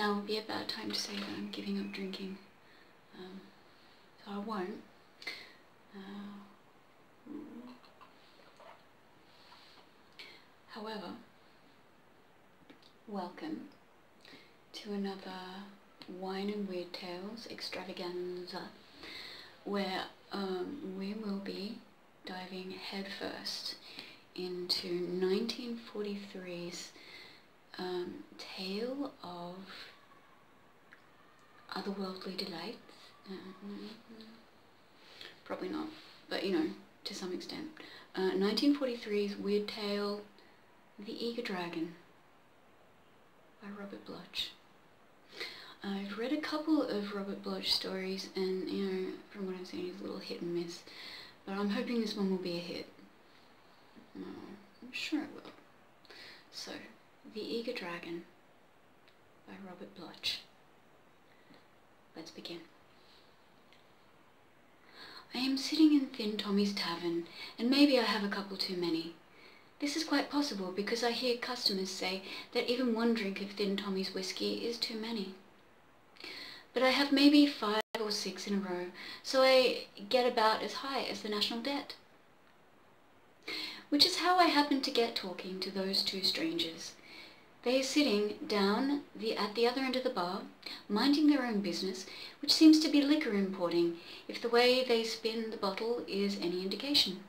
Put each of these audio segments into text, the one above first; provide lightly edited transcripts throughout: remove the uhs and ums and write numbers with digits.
Now would be a bad time to say that I'm giving up drinking, so I won't. However, welcome to another Wine and Weird Tales extravaganza, where we will be diving headfirst into 1943's tale of otherworldly delights. Probably not, but you know, to some extent. 1943's weird tale, The Eager Dragon, by Robert Bloch. I've read a couple of Robert Bloch stories, and you know, from what I've seen, he's a little hit and miss. But I'm hoping this one will be a hit. I'm sure it will. So, The Eager Dragon by Robert Bloch. Let's begin. I am sitting in Thin Tommy's tavern, and maybe I have a couple too many. This is quite possible because I hear customers say that even one drink of Thin Tommy's whiskey is too many. But I have maybe 5 or 6 in a row, so I get about as high as the national debt. Which is how I happened to get talking to those two strangers. They are sitting down at the other end of the bar, minding their own business, which seems to be liquor importing, if the way they spin the bottle is any indication.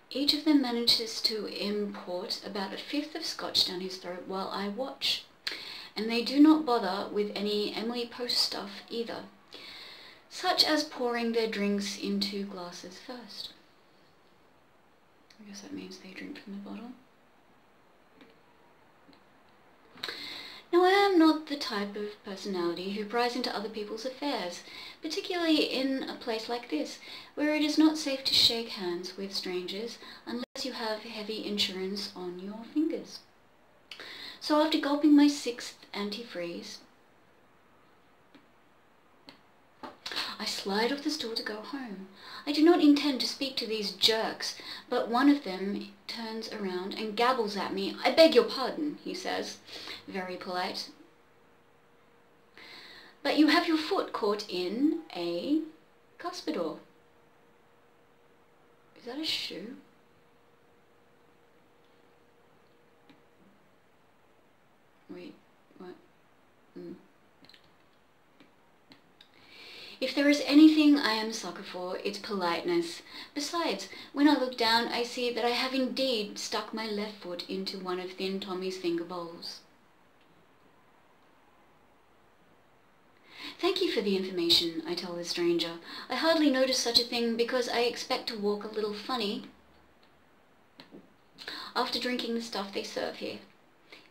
Each of them manages to import about 1/5 of scotch down his throat while I watch. And they do not bother with any Emily Post stuff either, such as pouring their drinks into glasses first. I guess that means they drink from the bottle. Now, I am not the type of personality who pries into other people's affairs, particularly in a place like this, where it is not safe to shake hands with strangers unless you have heavy insurance on your fingers. So after gulping my 6th antifreeze, I slide off the stool to go home. I do not intend to speak to these jerks, but one of them turns around and gabbles at me. "I beg your pardon," he says, very polite. "But you have your foot caught in a cuspidor." Is that a shoe? Wait, what? If there is anything I am a sucker for, it's politeness. Besides, when I look down, I see that I have indeed stuck my left foot into one of Thin Tommy's finger bowls. "Thank you for the information," I tell the stranger. "I hardly notice such a thing because I expect to walk a little funny after drinking the stuff they serve here."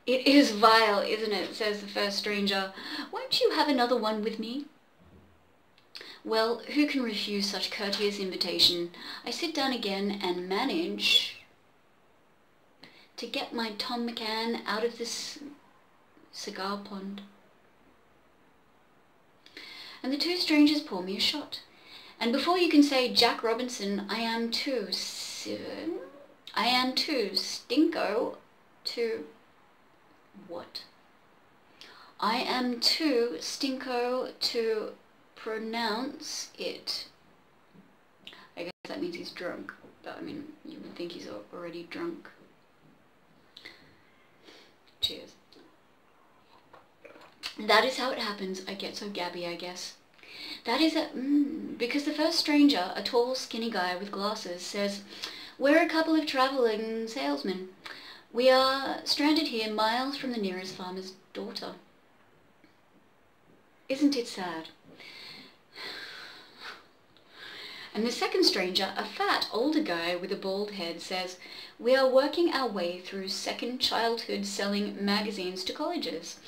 "It is vile, isn't it?" says the first stranger. "Won't you have another one with me?" Well, who can refuse such courteous invitation? I sit down again and manage to get my Tom McCann out of this cigar pond. And the two strangers pour me a shot. And before you can say Jack Robinson, I am too stinko to... what? I am too stinko to pronounce it. I guess that means he's drunk, but I mean, you would think he's already drunk. Cheers. That is how it happens. I get so gabby, I guess. That is because the first stranger, a tall, skinny guy with glasses, says, "We're a couple of travelling salesmen. We are stranded here miles from the nearest farmer's daughter." Isn't it sad? And the second stranger, a fat, older guy with a bald head, says, "We are working our way through second childhood selling magazines to colleges.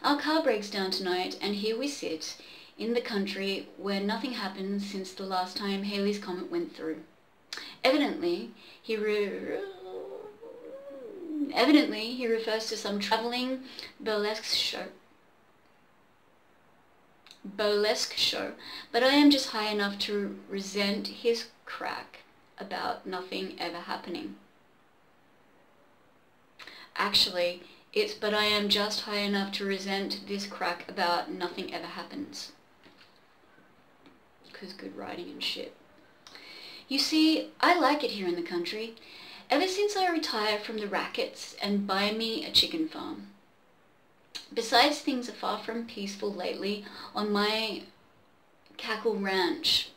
Our car breaks down tonight, and here we sit in the country where nothing happened since the last time Halley's Comet went through." Evidently, he refers to some travelling burlesque show, but I am just high enough to resent his crack about nothing ever happening. Actually, but I am just high enough to resent this crack about nothing ever happens. 'Cause good writing and shit. You see, I like it here in the country, ever since I retired from the rackets and buy me a chicken farm. Besides, things are far from peaceful lately on my Cackle Ranch.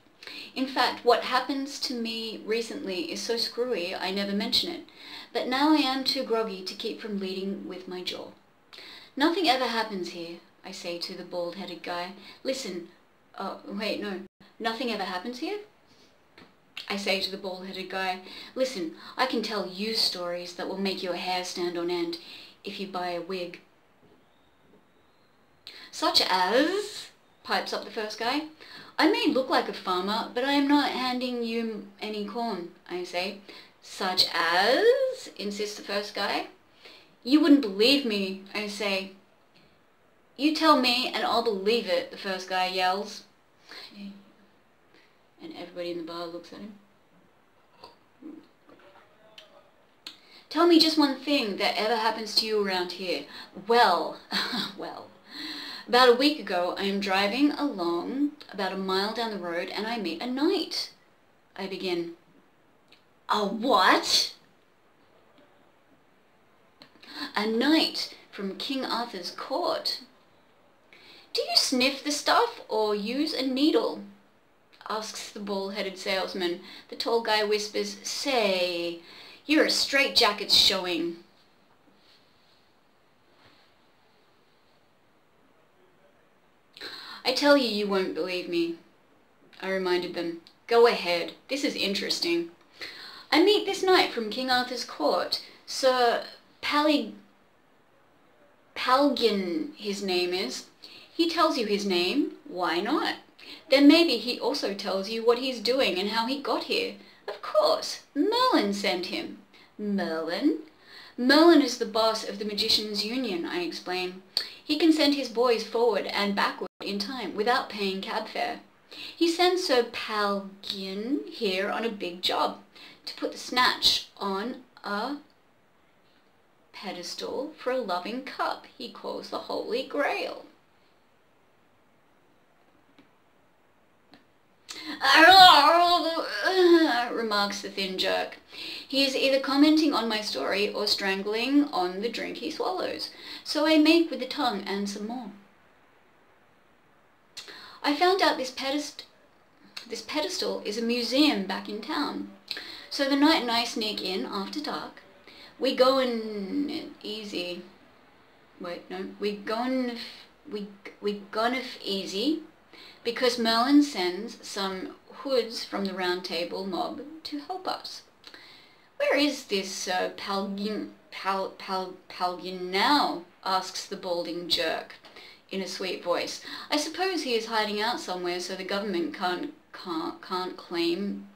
In fact, what happens to me recently is so screwy I never mention it, but now I am too groggy to keep from leading with my jaw. Nothing ever happens here, I say to the bald-headed guy. Listen, wait, no, nothing ever happens here? I say to the bald-headed guy, listen, I can tell you stories that will make your hair stand on end if you buy a wig. Such as, pipes up the first guy. I may look like a farmer, but I am not handing you any corn, I say. Such as, insists the first guy. You wouldn't believe me, I say. You tell me and I'll believe it, the first guy yells. And everybody in the bar looks at him. Tell me just one thing that ever happens to you around here. Well, about a week ago, I am driving along about a mile down the road and I meet a knight. I begin. A what? A knight from King Arthur's court. Do you sniff the stuff or use a needle? Asks the bald-headed salesman. The tall guy whispers, say, your straitjacket's showing. I tell you, you won't believe me. I reminded them. Go ahead, this is interesting. I meet this knight from King Arthur's court, Sir Palgin, his name is. He tells you his name, why not? Then maybe he also tells you what he's doing and how he got here. Of course, Merlin sent him. Merlin? Merlin is the boss of the Magicians' Union, I explain. He can send his boys forward and backward in time without paying cab fare. He sends Sir Palgin here on a big job, to put the snatch on a pedestal for a loving cup he calls the Holy Grail. Remarks the thin jerk. He is either commenting on my story or strangling on the drink he swallows, so I make with the tongue and some more. I found out this pedestal is a museum back in town. So the knight and I sneak in after dark. We go in easy. Wait, no. We gone if easy because Merlin sends some hoods from the Round Table mob to help us. Where is this Palgin now? Asks the balding jerk in a sweet voice. I suppose he is hiding out somewhere so the government can't claim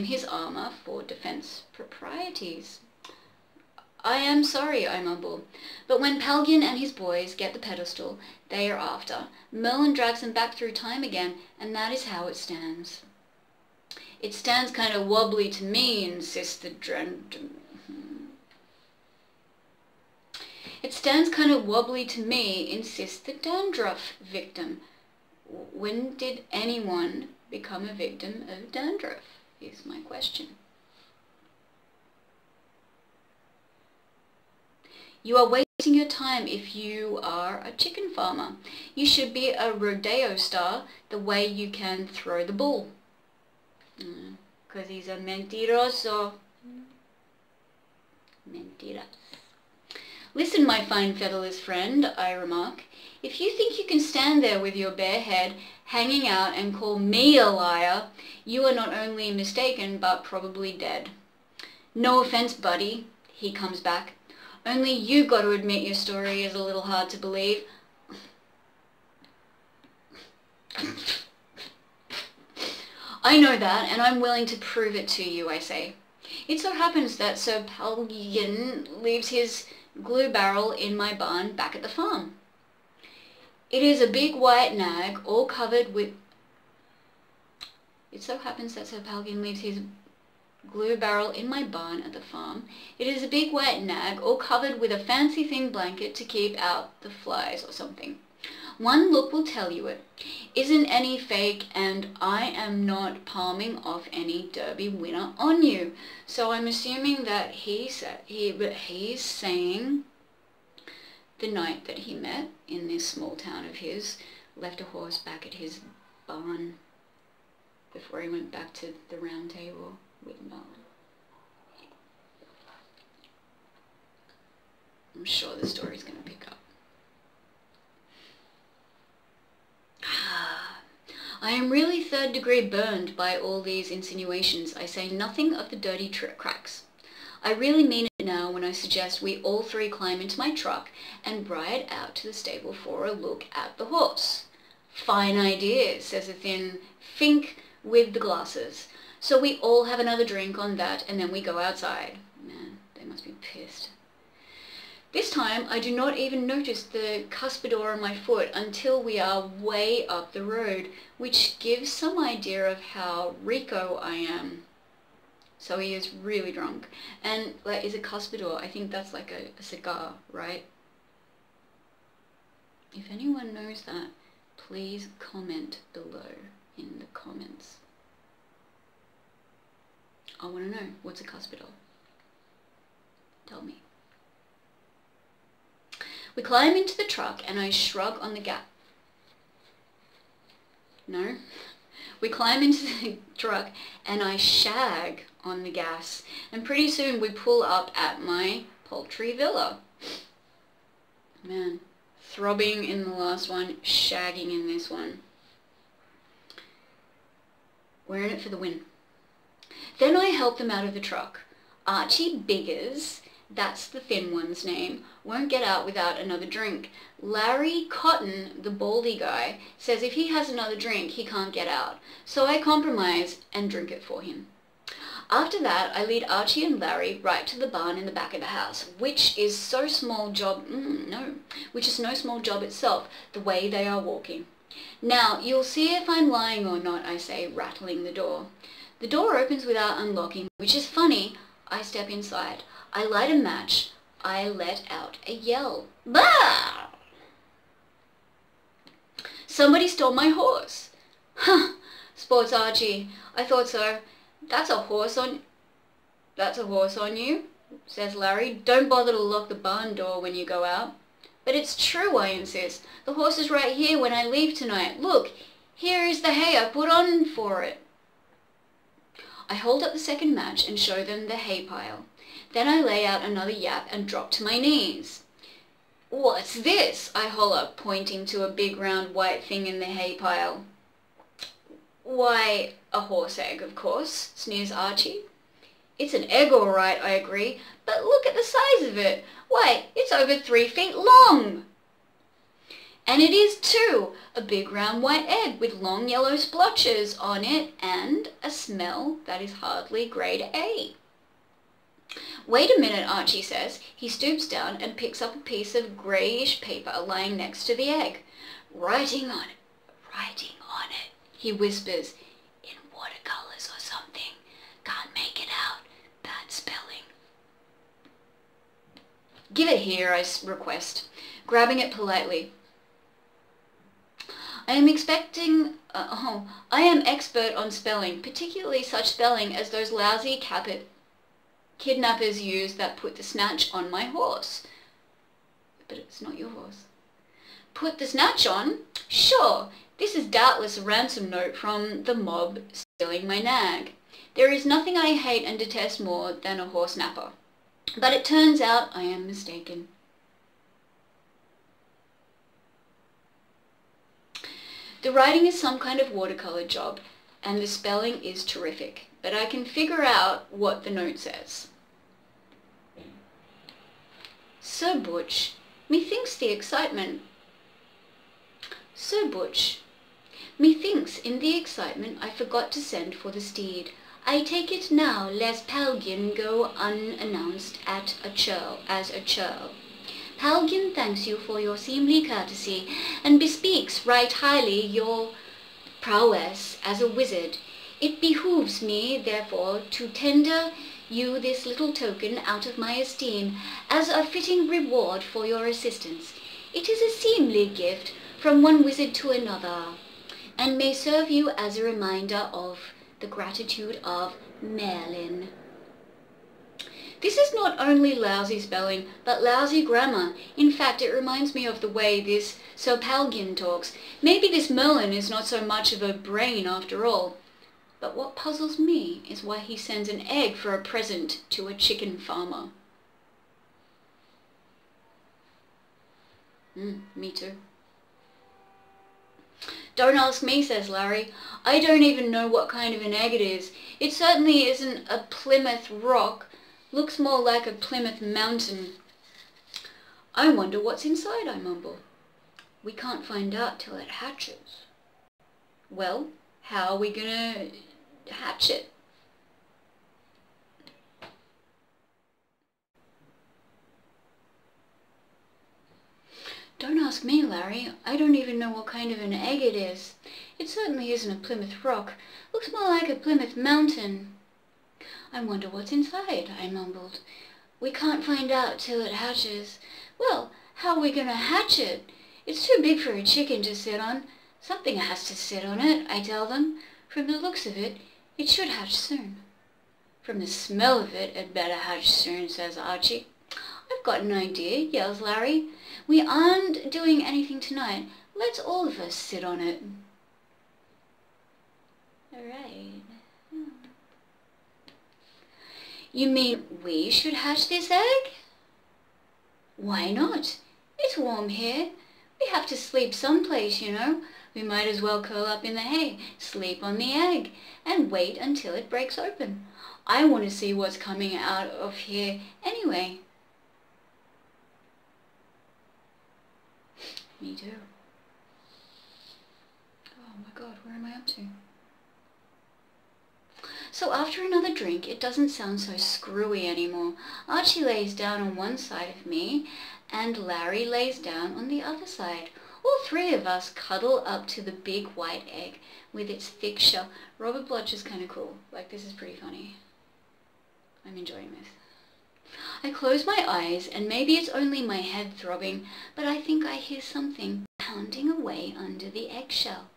his armour for defence proprieties. I am sorry, I mumble, but when Palgin and his boys get the pedestal they are after, Merlin drags them back through time again, and that is how it stands. It stands kind of wobbly to me, insists the It stands kind of wobbly to me, insists the dandruff victim. When did anyone become a victim of dandruff, is my question. You are wasting your time if you are a chicken farmer. You should be a rodeo star the way you can throw the bull. Because he's a mentiroso. Mentiras. Listen, my fine featherless friend, I remark. If you think you can stand there with your bare head hanging out and call me a liar, you are not only mistaken but probably dead. No offense, buddy, he comes back. Only you got to admit your story is a little hard to believe. I know that, and I'm willing to prove it to you, I say. It so happens that Sir Palgin leaves his glue barrel in my barn back at the farm. It is a big white nag, all covered with... It so happens that Sir Palgin leaves his glue barrel in my barn at the farm. It is a big white nag, all covered with a fancy thin blanket to keep out the flies or something. One look will tell you it isn't any fake, and I am not palming off any Derby winner on you. So I'm assuming that he's saying the night that he met in this small town of his, left a horse back at his barn before he went back to the round table with Merlin. I'm sure the story's going to pick up. I am really third-degree burned by all these insinuations. I say nothing of the dirty cracks. I really mean it now when I suggest we all three climb into my truck and ride out to the stable for a look at the horse. Fine idea, says a thin Fink with the glasses. So we all have another drink on that, and then we go outside. Man, they must be pissed. This time, I do not even notice the cuspidor on my foot until we are way up the road, which gives some idea of how Rico I am. So he is really drunk. And like, is a cuspidor? I think that's like a cigar, right? If anyone knows that, please comment below in the comments. I want to know, what's a cuspidor? Tell me. We climb into the truck and I shrug on the gas. No? We climb into the truck and I shag on the gas, and pretty soon we pull up at my poultry villa. Man, throbbing in the last one, shagging in this one. We're in it for the win. Then I help them out of the truck. Archie Biggers, that's the thin one's name, won't get out without another drink. Larry Cotton, the baldy guy, says if he has another drink, he can't get out. So I compromise and drink it for him. After that, I lead Archie and Larry right to the barn in the back of the house, which is no small job itself, the way they are walking. Now, you'll see if I'm lying or not, I say, rattling the door. The door opens without unlocking, which is funny. I step inside. I light a match. I let out a yell. Bah! Somebody stole my horse. Huh, sports Archie. I thought so. That's a horse on you, says Larry. Don't bother to lock the barn door when you go out. But it's true, I insist. The horse is right here when I leave tonight. Look, here is the hay I put on for it. I hold up the second match and show them the hay pile. Then I lay out another yap and drop to my knees. What's this? I holler, pointing to a big round white thing in the hay pile. Why, a horse egg, of course, sneers Archie. It's an egg all right, I agree, but look at the size of it. Why, it's over 3 feet long. And it is too, a big round white egg with long yellow splotches on it and a smell that is hardly grade A. Wait a minute, Archie says. He stoops down and picks up a piece of greyish paper lying next to the egg. Writing on it, he whispers, in watercolours or something. Can't make it out. Bad spelling. Give it here, I request, grabbing it politely. I am expert on spelling, particularly such spelling as those lousy kidnappers use that put the snatch on my horse. But it's not your horse. Put the snatch on? Sure, this is doubtless a ransom note from the mob stealing my nag. There is nothing I hate and detest more than a horse napper. But it turns out I am mistaken. The writing is some kind of watercolour job, and the spelling is terrific, but I can figure out what the note says. Sir Butch, methinks the excitement. Sir Butch, methinks in the excitement I forgot to send for the steed. I take it now, lest Palgin go unannounced as a churl. Palgin thanks you for your seemly courtesy, and bespeaks right highly your prowess as a wizard. It behooves me, therefore, to tender you this little token out of my esteem as a fitting reward for your assistance. It is a seemly gift from one wizard to another, and may serve you as a reminder of the gratitude of Merlin. This is not only lousy spelling, but lousy grammar. In fact, it reminds me of the way this Sir Palgin talks. Maybe this Merlin is not so much of a brain after all. But what puzzles me is why he sends an egg for a present to a chicken farmer. Me too. Don't ask me, says Larry. I don't even know what kind of an egg it is. It certainly isn't a Plymouth Rock. Looks more like a Plymouth Mountain. I wonder what's inside, I mumble. We can't find out till it hatches. Well, how are we gonna hatch it? Don't ask me, Larry. I don't even know what kind of an egg it is. It certainly isn't a Plymouth Rock. Looks more like a Plymouth Mountain. I wonder what's inside, I mumbled. We can't find out till it hatches. Well, how are we going to hatch it? It's too big for a chicken to sit on. Something has to sit on it, I tell them. From the looks of it, it should hatch soon. From the smell of it, it better hatch soon, says Archie. I've got an idea, yells Larry. We aren't doing anything tonight. Let's all of us sit on it. All right. You mean we should hatch this egg? Why not? It's warm here. We have to sleep someplace, you know. We might as well curl up in the hay, sleep on the egg, and wait until it breaks open. I want to see what's coming out of here anyway. Me too. Oh my God, where am I up to? So after another drink, it doesn't sound so screwy anymore. Archie lays down on one side of me, and Larry lays down on the other side. All three of us cuddle up to the big white egg with its thick shell. Robert Bloch is kind of cool. Like, this is pretty funny. I'm enjoying this. I close my eyes, and maybe it's only my head throbbing, but I think I hear something pounding away under the eggshell.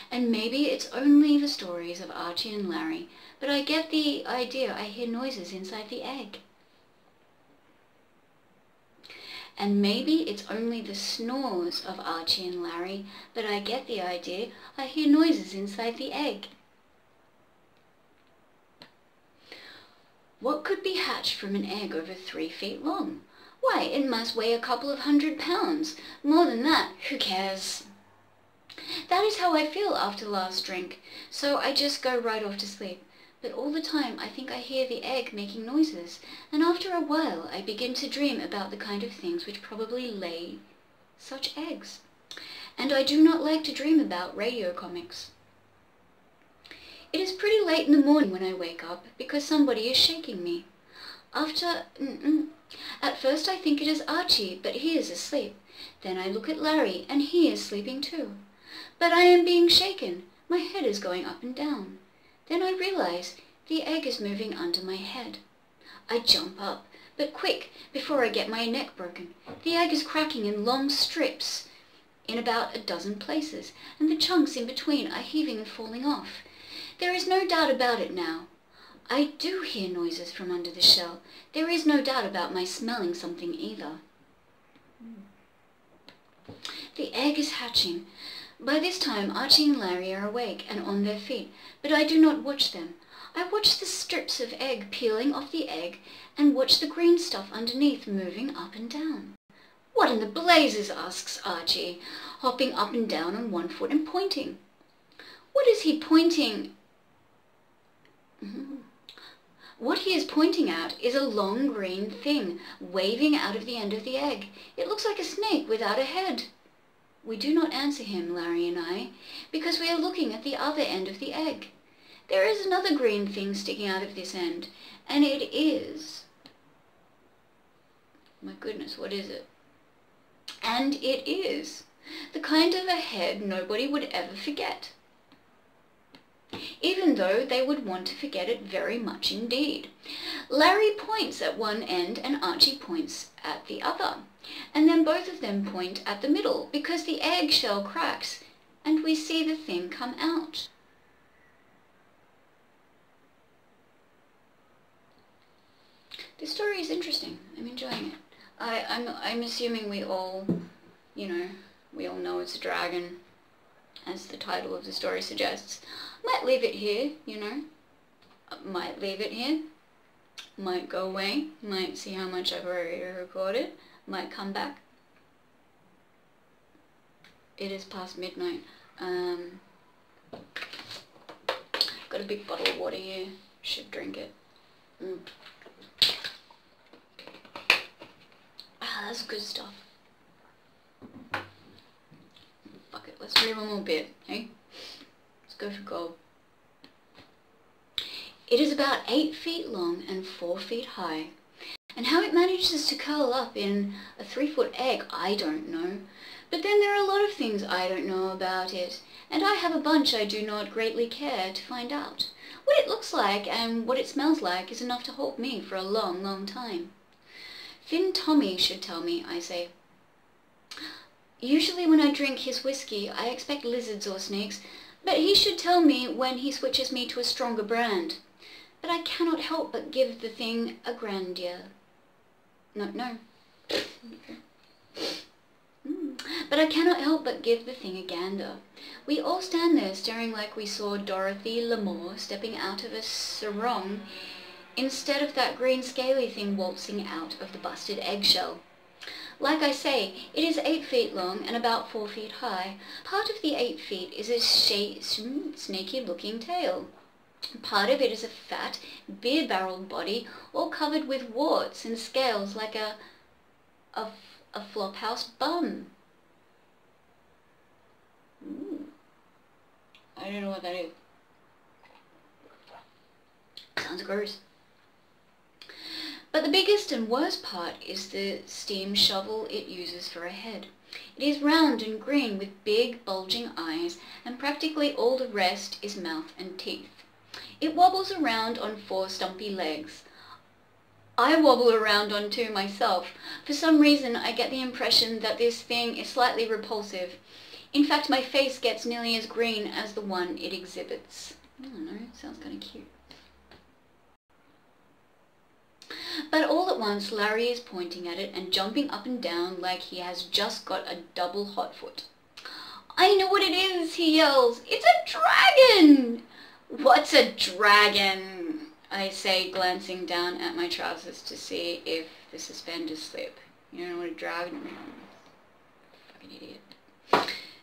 And maybe it's only the stories of Archie and Larry, but I get the idea. I hear noises inside the egg. And maybe it's only the snores of Archie and Larry, but I get the idea. I hear noises inside the egg. What could be hatched from an egg over 3 feet long? Why, it must weigh a couple of 100 pounds. More than that, who cares? That is how I feel after last drink, so I just go right off to sleep. But all the time I think I hear the egg making noises, and after a while I begin to dream about the kind of things which probably lay such eggs. And I do not like to dream about radio comics. It is pretty late in the morning when I wake up because somebody is shaking me. At first I think it is Archie, but he is asleep. Then I look at Larry, and he is sleeping too. But I am being shaken. My head is going up and down. Then I realize the egg is moving under my head. I jump up, but quick, before I get my neck broken. The egg is cracking in long strips in about a dozen places, and the chunks in between are heaving and falling off. There is no doubt about it now. I do hear noises from under the shell. There is no doubt about my smelling something either. The egg is hatching. By this time, Archie and Larry are awake and on their feet, but I do not watch them. I watch the strips of egg peeling off the egg and watch the green stuff underneath moving up and down. What in the blazes? Asks Archie, hopping up and down on one foot and pointing. What is he pointing? What he is pointing at is a long green thing waving out of the end of the egg. It looks like a snake without a head. We do not answer him, Larry and I, because we are looking at the other end of the egg. There is another green thing sticking out of this end, and it is... My goodness, what is it? And it is the kind of a head nobody would ever forget. even though they would want to forget it very much indeed. Larry points at one end and Archie points at the other, and then both of them point at the middle because the eggshell cracks and we see the thing come out. This story is interesting. I'm enjoying it. I'm assuming we all, we all know it's a dragon, as the title of the story suggests. Might leave it here, Might leave it here. Might go away. Might see how much I've already recorded. Might come back. It is past midnight. Got a big bottle of water here. Should drink it. That's good stuff. Fuck it, let's read one more bit, hey? Let's go for gold. It is about 8 feet long and 4 feet high. And how it manages to curl up in a 3-foot egg, I don't know. But then there are a lot of things I don't know about it, and I have a bunch I do not greatly care to find out. What it looks like and what it smells like is enough to hold me for a long, long time. Thin Tommy should tell me, I say. Usually when I drink his whiskey, I expect lizards or snakes, but he should tell me when he switches me to a stronger brand. But I cannot help but give the thing a grandeur. No. But I cannot help but give the thing a gander. We all stand there staring like we saw Dorothy L'Amour stepping out of a sarong instead of that green scaly thing waltzing out of the busted eggshell. Like I say, it is 8 feet long and about 4 feet high. Part of the 8 feet is a snaky-looking tail. Part of it is a fat, beer-barreled body, all covered with warts and scales like a flophouse bum. Ooh. I don't know what that is. Sounds gross. But the biggest and worst part is the steam shovel it uses for a head. It is round and green with big bulging eyes, and practically all the rest is mouth and teeth. It wobbles around on 4 stumpy legs. I wobble around on 2 myself. For some reason I get the impression that this thing is slightly repulsive. In fact, my face gets nearly as green as the one it exhibits. I don't know, it sounds kind of cute. But all at once Larry is pointing at it and jumping up and down like he has just got a double hot foot. I know what it is, he yells. It's a dragon! What's a dragon? I say, glancing down at my trousers to see if the suspenders slip. You don't know what a dragon is? Fucking idiot.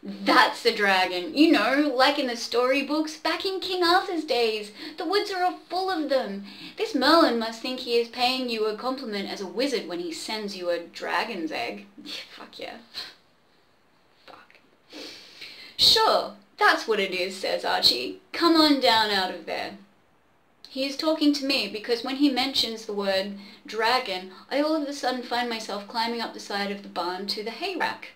That's the dragon. You know, like in the storybooks back in King Arthur's days. The woods are all full of them. This Merlin must think he is paying you a compliment as a wizard when he sends you a dragon's egg. Fuck yeah. Fuck. Sure, that's what it is, says Archie. Come on down out of there. He is talking to me because when he mentions the word dragon, I all of a sudden find myself climbing up the side of the barn to the hay rack.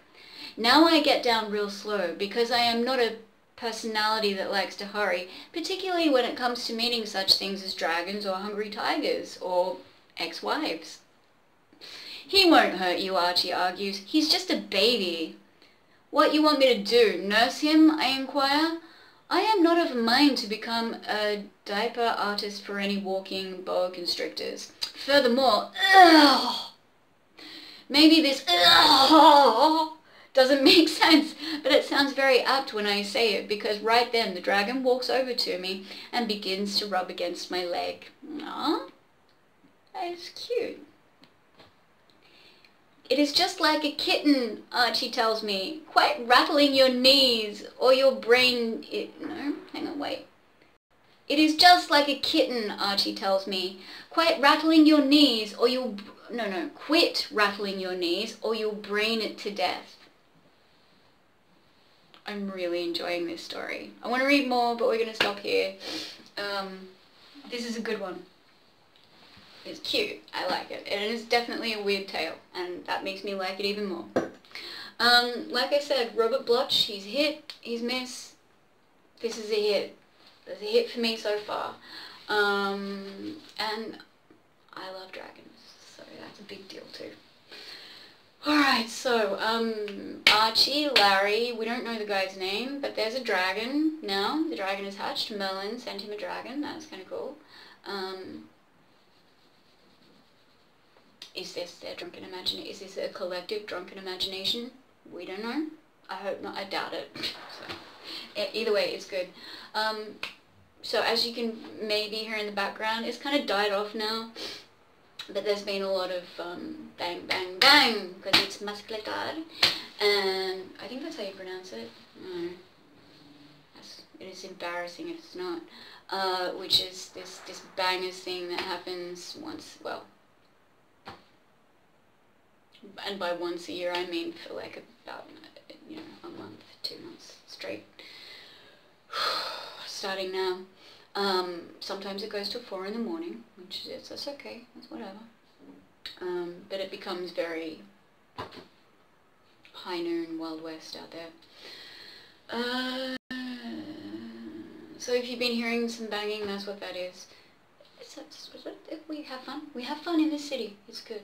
Now I get down real slow because I am not a personality that likes to hurry, particularly when it comes to meeting such things as dragons or hungry tigers or ex-wives. He won't hurt you, Archie argues. He's just a baby. What you want me to do, nurse him? I inquire. I am not of a mind to become a diaper artist for any walking boa constrictors. Furthermore, maybe this doesn't make sense, but it sounds very apt when I say it because right then the dragon walks over to me and begins to rub against my leg. Aww, that is cute. It is just like a kitten, Archie tells me, quite rattling your knees or your brain... No, hang on, wait. It is just like a kitten, Archie tells me, quite rattling your knees or you'll... No, quit rattling your knees or you'll brain it to death. I'm really enjoying this story. I want to read more, but we're going to stop here. This is a good one. It's cute. I like it. And it is definitely a weird tale, and that makes me like it even more. Like I said, Robert Bloch, he's hit, he's miss. This is a hit. That's a hit for me so far. And I love dragons, so that's a big deal too. Alright, so, Archie, Larry, we don't know the guy's name, but there's a dragon now. The dragon is hatched. Merlin sent him a dragon. That's kind of cool. Is this their drunken imagination? Is this a collective drunken imagination? We don't know. I hope not. I doubt it. So, either way, it's good. So as you can maybe hear in the background, it's kind of died off now. But there's been a lot of bang, bang, bang, because it's muscletard, and I think that's how you pronounce it. No, it is embarrassing if it's not. Which is this bangers thing that happens once, well, and by once a year I mean for like about, you know, a month, 2 months straight. Starting now. Sometimes it goes till 4 in the morning, which is, that's okay, that's whatever. But it becomes very high noon, Wild West out there. So if you've been hearing some banging, that's what that is. We have fun. We have fun in this city. It's good.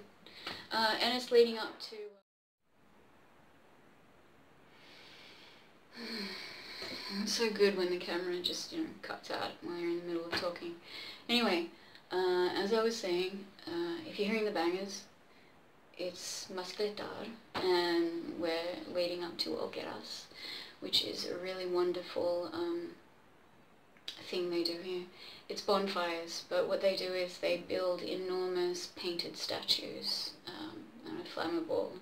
And it's leading up to... It's so good when the camera just, you know, cuts out while you're in the middle of talking. Anyway, as I was saying, if you're hearing the bangers, it's muscletard, and we're leading up to Oqueras, which is a really wonderful thing they do here. It's bonfires, but what they do is they build enormous painted statues out of flammable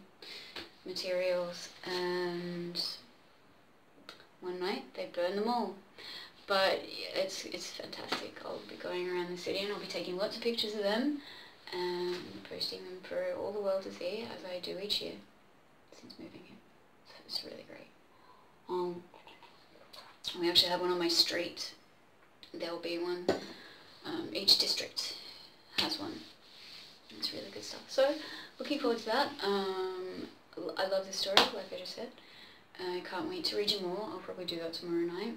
materials, and one night they burn them all. But it's fantastic. I'll be going around the city and I'll be taking lots of pictures of them and posting them for all the world to see, as I do each year since moving here. So it's really great. We actually have one on my street. There'll be one. Each district has one. It's really good stuff. So looking forward to that. I love this story, like I just said. I can't wait to read you more. I'll probably do that tomorrow night.